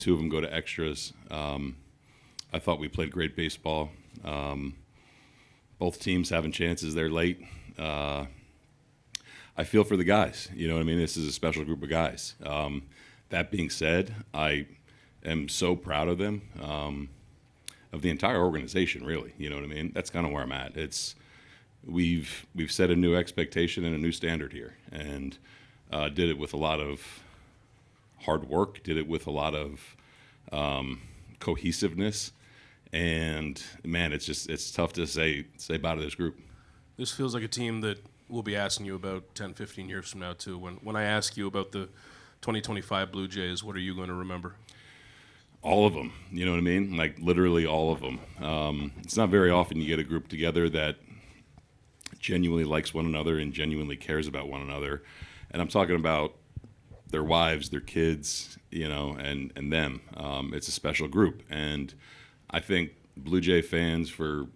2 of them go to extras. I thought we played great baseball. Both teams having chances. They're late. I feel for the guys. You know what I mean? This is a special group of guys. That being said, I am so proud of them, of the entire organization, really. You know what I mean? That's kind of where I'm at. We've set a new expectation and a new standard here, and did it with a lot of hard work, did it with a lot of cohesiveness, and man, it's tough to say bye to this group. This feels like a team that we'll be asking you about 10, 15 years from now, too. When I ask you about the 2025 Blue Jays, what are you going to remember? All of them, you know what I mean? Like literally all of them. It's not very often you get a group together that genuinely likes one another and genuinely cares about one another. And I'm talking about their wives, their kids, you know, and them. It's a special group. And I think Blue Jay fans for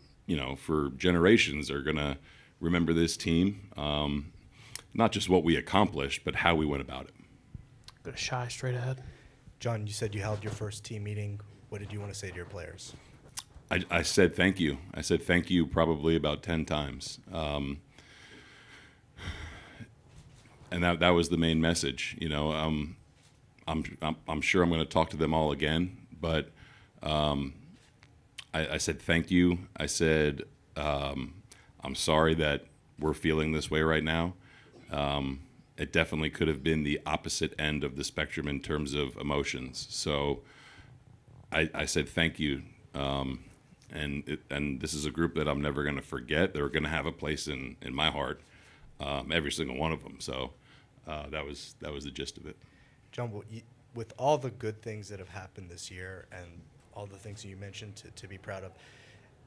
generations are going to remember this team, not just what we accomplished, but how we went about it. Go to Shy straight ahead. John, you said you held your first team meeting. What did you want to say to your players? I said thank you. I said thank you probably about 10 times. And that was the main message. You know, I'm sure I'm going to talk to them all again, but I said thank you. I said I'm sorry that we're feeling this way right now. It definitely could have been the opposite end of the spectrum in terms of emotions. So I said thank you. And this is a group that I'm never going to forget. They're going to have a place in my heart, every single one of them. So that was the gist of it. John, with all the good things that have happened this year and all the things you mentioned to be proud of,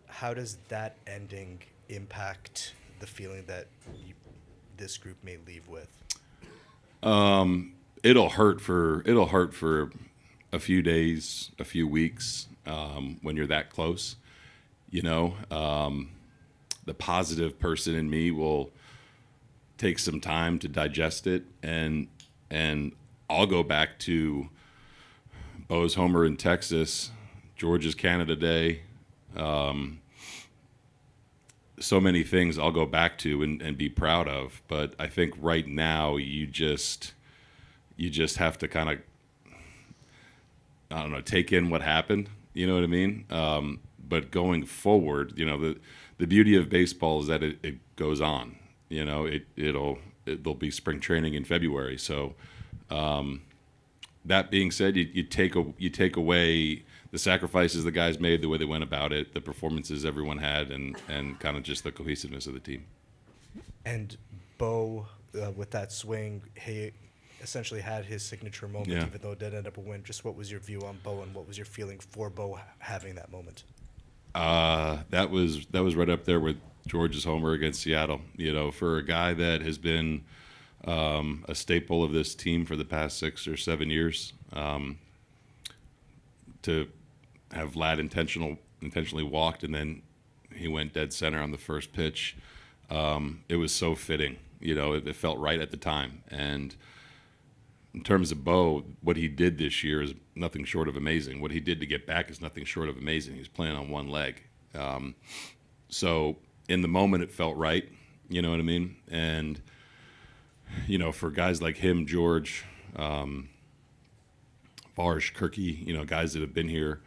how does that ending impact the feeling that this group may leave with? It'll hurt for a few days, a few weeks, when you're that close. You know, the positive person in me will take some time to digest it, and I'll go back to Bo's homer in Texas, George's Canada Day. So many things I'll go back to and be proud of, but I think right now you just have to kind of, I don't know, take in what happened. You know what I mean? But going forward, you know, the beauty of baseball is that it goes on. You know, there'll be spring training in February. So that being said, you take away the sacrifices the guys made, the way they went about it, the performances everyone had, and kind of just the cohesiveness of the team. And Bo, with that swing, he essentially had his signature moment, even though it did end up a win. Just what was your view on Bo, and what was your feeling for Bo having that moment? That was right up there with George's homer against Seattle. You know, for a guy that has been a staple of this team for the past 6 or 7 years, to have Ladd intentionally walked, and then he went dead center on the first pitch. It was so fitting. You know, it felt right at the time. And in terms of Bo, what he did this year is nothing short of amazing. What he did to get back is nothing short of amazing. He's playing on one leg. So in the moment, it felt right. You know what I mean? And, you know, for guys like him, George, Varsh, Kirky, you know, guys that have been here,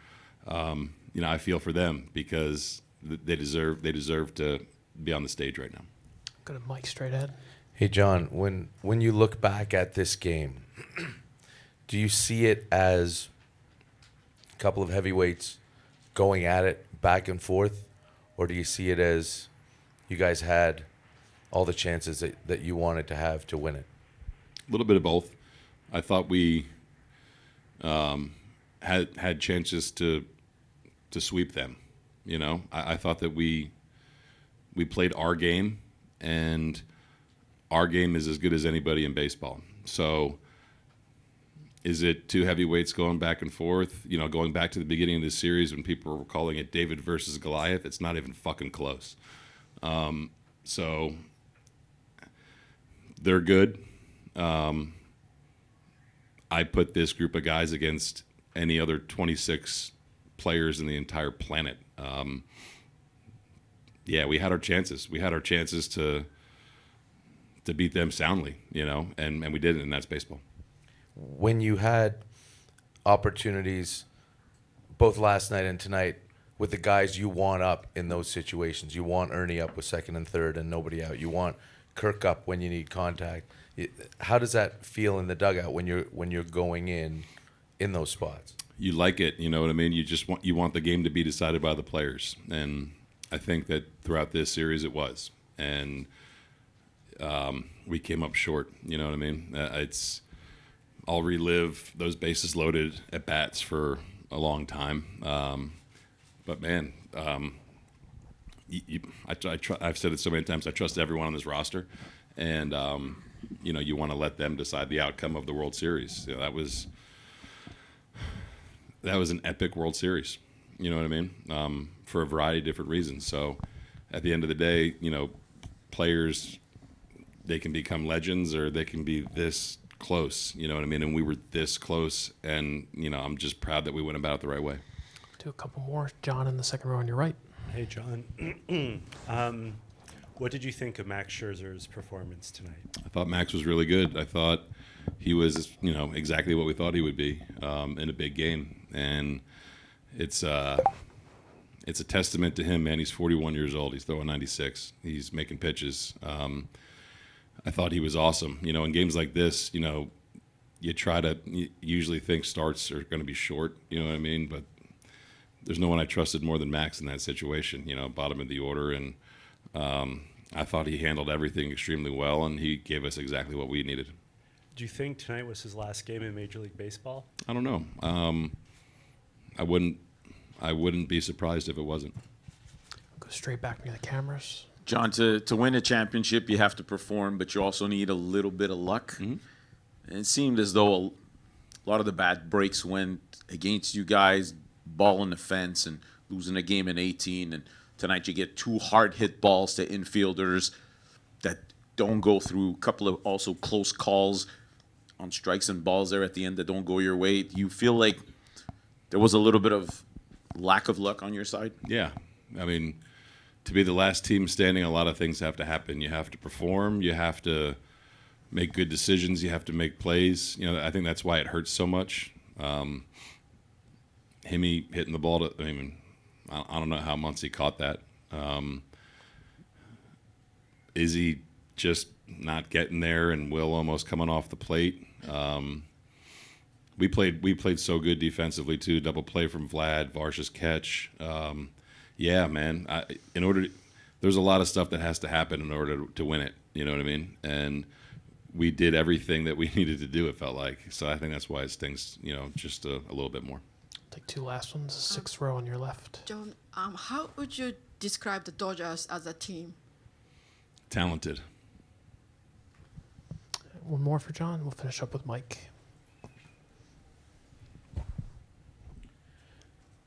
you know, I feel for them because they deserve to be on the stage right now. Go to Mike straight ahead. Hey, John, when you look back at this game, do you see it as a couple of heavyweights going at it back and forth, or do you see it as you guys had all the chances that you wanted to have to win it? A little bit of both. I thought we had chances to sweep them. You know, I thought that we played our game, and our game is as good as anybody in baseball. So is it two heavyweights going back and forth? You know, going back to the beginning of the series when people were calling it David versus Goliath, it's not even fucking close. So they're good. I put this group of guys against any other 26 players in the entire planet. Yeah, we had our chances. We had our chances to beat them soundly, and we didn't, and that's baseball. When you had opportunities, both last night and tonight, with the guys you want up in those situations, you want Ernie up with second and third and nobody out. You want Kirk up when you need contact. How does that feel in the dugout when you're going in those spots? You like it, you know what I mean? You want the game to be decided by the players, and I think that throughout this series it was, and we came up short. You know what I mean? I'll relive those bases loaded at bats for a long time, but man, I've said it so many times. I trust everyone on this roster, and you want to let them decide the outcome of the World Series. That was an epic World Series. You know what I mean? For a variety of different reasons. So at the end of the day, players, they can become legends or they can be this close. You know what I mean? And we were this close, and I'm just proud that we went about it the right way. Do a couple more. John in the second row on your right. Hey, John. What did you think of Max Scherzer's performance tonight? I thought Max was really good. I thought he was, exactly what we thought he would be in a big game. And it's a testament to him, man. He's 41 years old. He's throwing 96. He's making pitches. I thought he was awesome. In games like this, you usually think starts are going to be short. You know what I mean? But there's no one I trusted more than Max in that situation. Bottom of the order, and I thought he handled everything extremely well, and he gave us exactly what we needed. Do you think tonight was his last game in Major League Baseball? I don't know. I wouldn't be surprised if it wasn't. Go straight back near the cameras. John, to win a championship, you have to perform, but you also need a little bit of luck. Mm-hmm. And it seemed as though a lot of the bad breaks went against you guys, ball in the fence and losing a game in 18. And tonight you get 2 hard-hit balls to infielders that don't go through, a couple of also close calls on strikes and balls there at the end that don't go your way. Do you feel like there was a little bit of lack of luck on your side? Yeah. I mean, to be the last team standing, a lot of things have to happen. You have to perform. You have to make good decisions. You have to make plays. I think that's why it hurts so much. Himmy hitting the ball I don't know how Muncy caught that. Izzy just not getting there, and Will almost coming off the plate. We played so good defensively too. Double play from Vlad, Varsha's catch. Yeah, man. There's a lot of stuff that has to happen in order to win it. You know what I mean? And we did everything that we needed to do. It felt like. So I think that's why it stings. Just a little bit more. Take 2 last ones. Sixth row on your left. John, how would you describe the Dodgers as a team? Talented. One more for John. We'll finish up with Mike.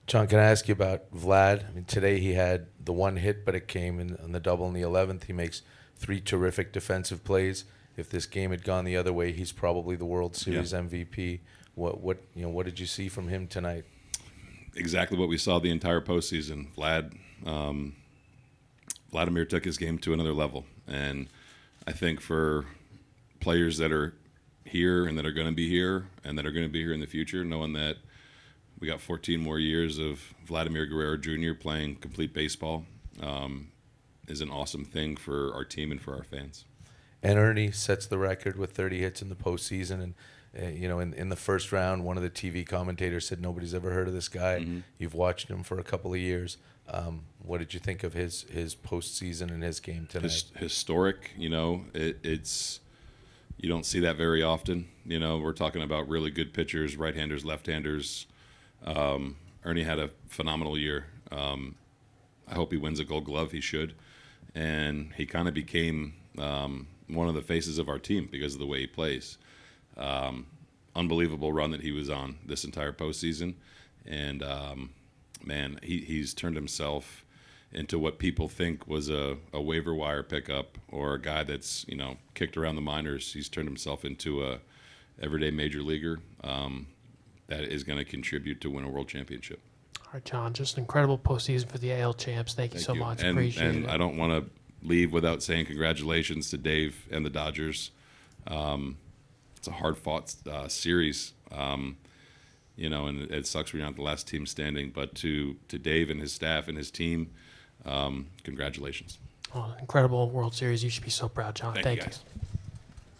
John, can I ask you about Vlad? I mean, today he had the 1 hit, but it came on the double in the 11th. He makes 3 terrific defensive plays. If this game had gone the other way, he's probably the World Series MVP. What did you see from him tonight? Exactly what we saw the entire postseason. Vladimir took his game to another level, and I think for players that are here and that are going to be here and that are going to be here in the future, knowing that we got 14 more years of Vladimir Guerrero Jr. playing complete baseball is an awesome thing for our team and for our fans. And Ernie sets the record with 30 hits in the postseason. And, in the first round, one of the TV commentators said nobody's ever heard of this guy. Mm-hmm. You've watched him for a couple of years. What did you think of his postseason and his game tonight? Historic, it's you don't see that very often. We're talking about really good pitchers, right-handers, left-handers. Ernie had a phenomenal year. I hope he wins a Gold Glove. He should. And he kind of became one of the faces of our team because of the way he plays. Unbelievable run that he was on this entire postseason. And, man, he's turned himself into what people think was a waiver wire pickup or a guy that's, kicked around the minors. He's turned himself into a everyday major leaguer. that is going to contribute to win a world championship. All right, John, just an incredible postseason for the AL champs. Thank you so much. Appreciate and it. I don't want to leave without saying congratulations to Dave and the Dodgers. It's a hard-fought series, and it sucks we're not the last team standing. But to Dave and his staff and his team, congratulations. Incredible World Series. You should be so proud, John. Thank you, Thank guys. you.